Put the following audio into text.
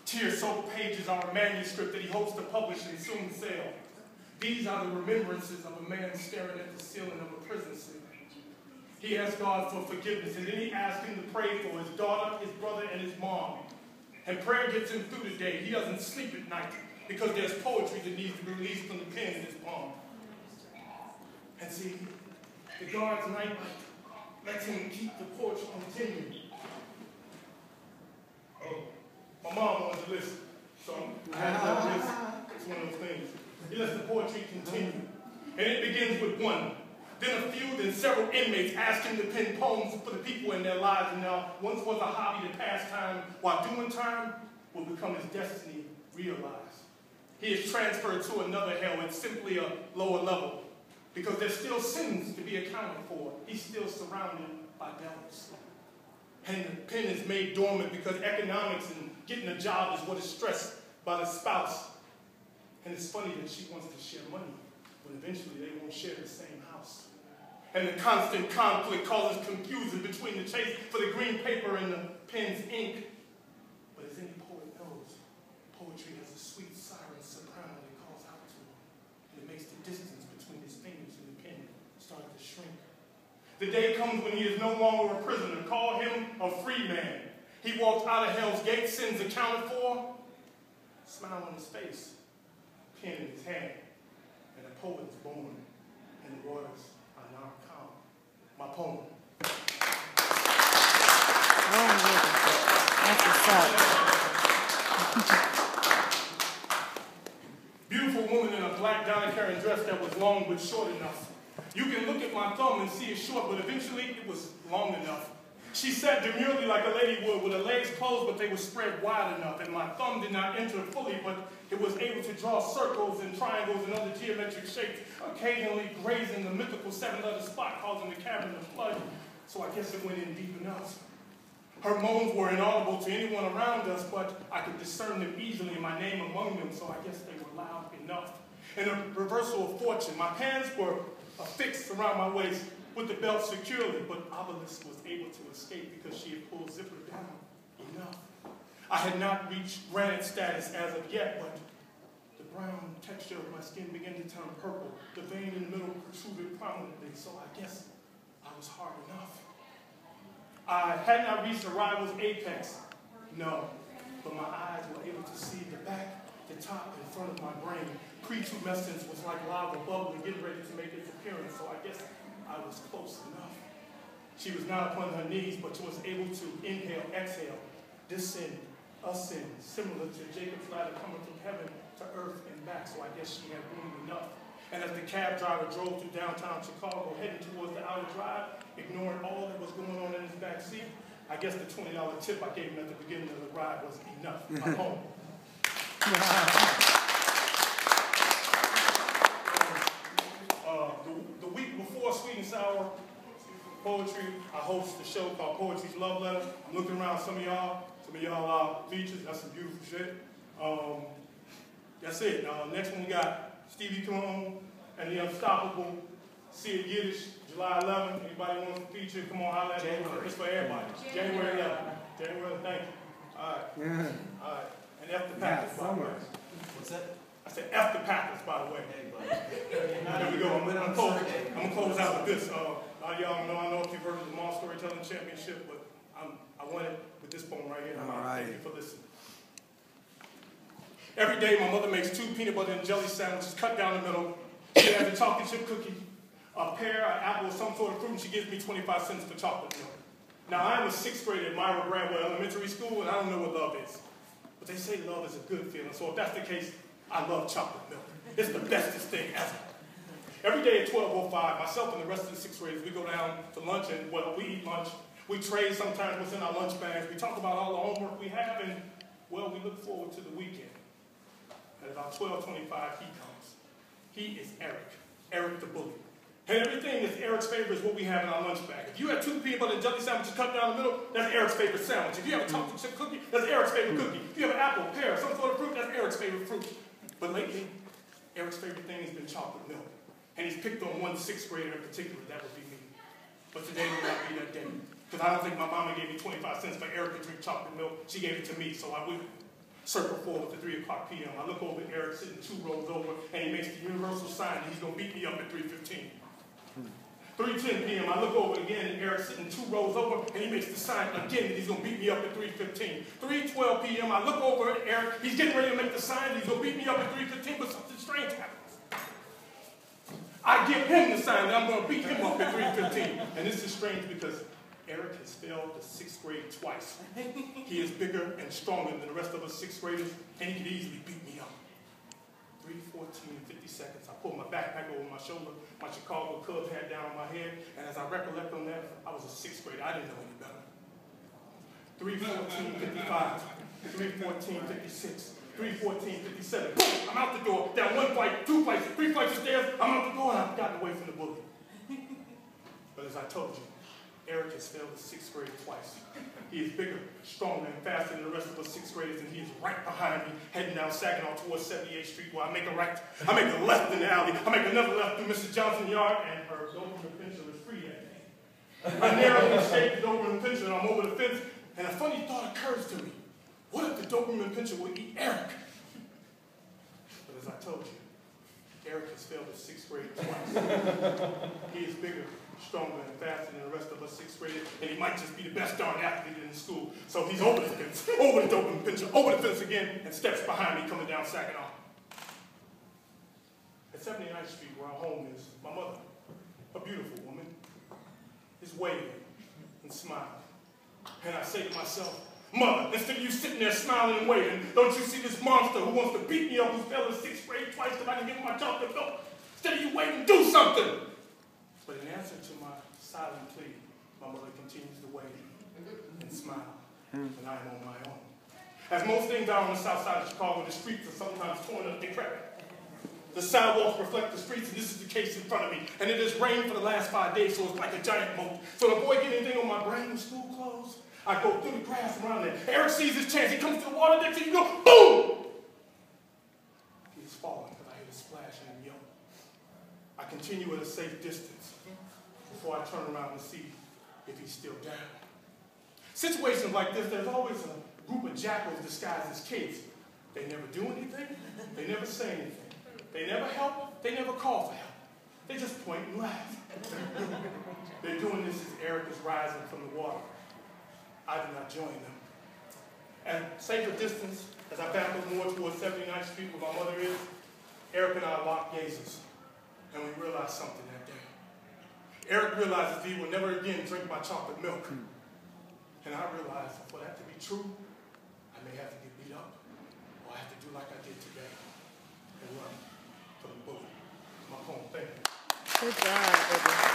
Tear-soaked pages are a manuscript that he hopes to publish and soon sell. These are the remembrances of a man staring at the ceiling of a prison cell. He asked God for forgiveness, and then he asked him to pray for his daughter, his brother, and his mom. And prayer gets him through the day. He doesn't sleep at night because there's poetry that needs to be released from the pen in his palm. And see, the God's nightlight lets him keep the porch continuing. Oh, my mom wants to listen, so I had to let this. It's one of those things. He lets the poetry continue. And it begins with one. Then a few, then several inmates asked him to pen poems for the people in their lives, and now once was a hobby to pass time while doing time will become his destiny realized. He is transferred to another hell. It's simply a lower level because there's still sins to be accounted for. He's still surrounded by devils. And the pen is made dormant because economics and getting a job is what is stressed by the spouse. And it's funny that she wants to share money when eventually they won't share the same house. And the constant conflict causes confusion between the chase for the green paper and the pen's ink. But as any poet knows, poetry has a sweet siren soprano that calls out to him. And it makes the distance between his fingers and the pen start to shrink. The day comes when he is no longer a prisoner. Call him a free man. He walks out of hell's gate, sins accounted for, smile on his face, pen in his hand, and a poet is born, and the waters are now calm. My poem. That's what's up. Beautiful woman in a black Donna Karan dress that was long but short enough. You can look at my thumb and see it's short, but eventually it was long enough. She sat demurely like a lady would, with her legs closed, but they were spread wide enough. And my thumb did not enter fully, but it was able to draw circles and triangles and other geometric shapes, occasionally grazing the mythical 7-letter spot, causing the cavern to flood. So I guess it went in deep enough. Her moans were inaudible to anyone around us, but I could discern them easily and my name among them, so I guess they were loud enough. In a reversal of fortune, my pants were affixed around my waist with the belt securely, but Obelisk was able to escape because she had pulled zipper down enough. I had not reached granite status as of yet, but the brown texture of my skin began to turn purple. The vein in the middle protruded prominently, so I guess I was hard enough. I had not reached the rival's apex, no, but my eyes were able to see the back, the top, in front of my brain. Prepubescence was like lava bubbling, getting ready to make its appearance, so I guess I was close enough. She was not upon her knees, but she was able to inhale, exhale, descend, ascend, similar to Jacob's ladder coming from heaven to earth and back, so I guess she had room enough. And as the cab driver drove through downtown Chicago, heading towards the outer drive, ignoring all that was going on in his back seat, I guess the $20 tip I gave him at the beginning of the ride was enough. My home. The week before Sweet and Sour Poetry, I host a show called Poetry's Love Letter. I'm looking around some of y'all are features. That's some beautiful shit. That's it. Next one we got Stevie Cologne and the Unstoppable. See it Yiddish, July 11th. Anybody wants to feature? Come on, holla at me. It's for everybody. January 11th. January 11th. Thank you. All right. Yeah. All right. And F the Packers, by the way. What's that? I said F the Packers, by the way. There we go. I'm going to close out with this. Y'all know, I know if you've heard of the Mall Storytelling Championship, but I won it with this poem right here. All right. Thank you for listening. Every day, my mother makes 2 peanut butter and jelly sandwiches cut down the middle. She has a chocolate chip cookie, a pear, an apple, or some sort of fruit, and she gives me 25 cents for chocolate milk. Now, I am a 6th grader at Myra Bradwell Elementary School, and I don't know what love is. But they say love is a good feeling, so if that's the case, I love chocolate milk. It's the bestest thing ever. Every day at 12:05, myself and the rest of the 6th graders, we go down to lunch, and, well, we eat lunch. We trade sometimes what's in our lunch bags. We talk about all the homework we have, and, well, we look forward to the weekend. At about 12:25, he comes. He is Eric the bully. And everything that's Eric's favorite is what we have in our lunch bag. If you have 2 peanut butter and jelly sandwiches cut down the middle, that's Eric's favorite sandwich. If you have a chocolate chip cookie, that's Eric's favorite cookie. If you have an apple, pear, some sort of fruit, that's Eric's favorite fruit. But lately, Eric's favorite thing has been chocolate milk. And he's picked on one 6th grader in particular. That would be me. But today will not be that day. Because I don't think my mama gave me 25 cents for Eric to drink chocolate milk. She gave it to me, so I will. Circle forward to 3 o'clock p.m. I look over at Eric sitting 2 rows over, and he makes the universal sign that he's going to beat me up at 3:15. 3:10 p.m. I look over again, and Eric sitting 2 rows over, and he makes the sign again that he's going to beat me up at 3:15. 3:12 p.m. I look over at Eric. He's getting ready to make the sign that he's going to beat me up at 3:15, but something strange happens. I give him the sign that I'm going to beat him up at 3:15. And this is strange because Eric has failed the 6th grade twice. He is bigger and stronger than the rest of us 6th graders, and he could easily beat me up. 3:14 and 50 seconds. I pull my backpack over my shoulder, my Chicago Cubs hat down on my head, and as I recollect on that, I was a 6th grader. I didn't know any better. 3:14, 55. 3:14, 56. 3:14, 57. Boom! I'm out the door, down 1 flight, 2 flights, 3 flights of stairs. I'm out the door, and I've gotten away from the bully. But as I told you, Eric has failed the 6th grade twice. He is bigger, stronger, and faster than the rest of us 6th graders, and he is right behind me, heading down Saginaw towards 78th Street, where I make a right. I make a left in the alley. I make another left through Mrs. Johnson's yard, and her Doberman Pinscher is free that day. I narrowly escape the Doberman Pinscher, and I'm over the fence, and a funny thought occurs to me. What if the Doberman Pinscher will eat Eric? But as I told you, Eric has failed the 6th grade twice. He is bigger, stronger, and faster than the rest of us 6th graders, and he might just be the best darn athlete in the school. So he's over the fence, over the Doberman Pinscher, over the fence again, and steps behind me coming down Saginaw. At 79th Street, where our home is, my mother, a beautiful woman, is waving and smiling. And I say to myself, Mother, instead of you sitting there smiling and waving, don't you see this monster who wants to beat me up, who failed in 6th grade twice so I can give him my chocolate milk? Instead of you waving, do something! But in answer to my silent plea, my mother continues to wave and smile, and I am on my own. As most things are on the south side of Chicago, the streets are sometimes torn up and decrepit. The sidewalks reflect the streets, and this is the case in front of me. And it has rained for the last 5 days, so it's like a giant moat. So to avoid getting anything on my brain with school clothes, I go through the grass around there. Eric sees his chance. He comes to the water next to you, go, boom! He's falling because I hear the splash and the yelp. I continue at a safe distance before I turn around and see if he's still down. Situations like this, there's always a group of jackals disguised as kids. They never do anything. They never say anything. They never help. They never call for help. They just point and laugh. They're doing this as Eric is rising from the water. I do not join them. At safer distance, as I back up more towards 79th Street where my mother is, Eric and I lock gazes, and we realize something that day. Eric realizes he will never again drink my chocolate milk. And I realize for that to be true, I may have to get beat up, or I have to do like I did today, and run from the bully. My poem, thank you. Good job, baby.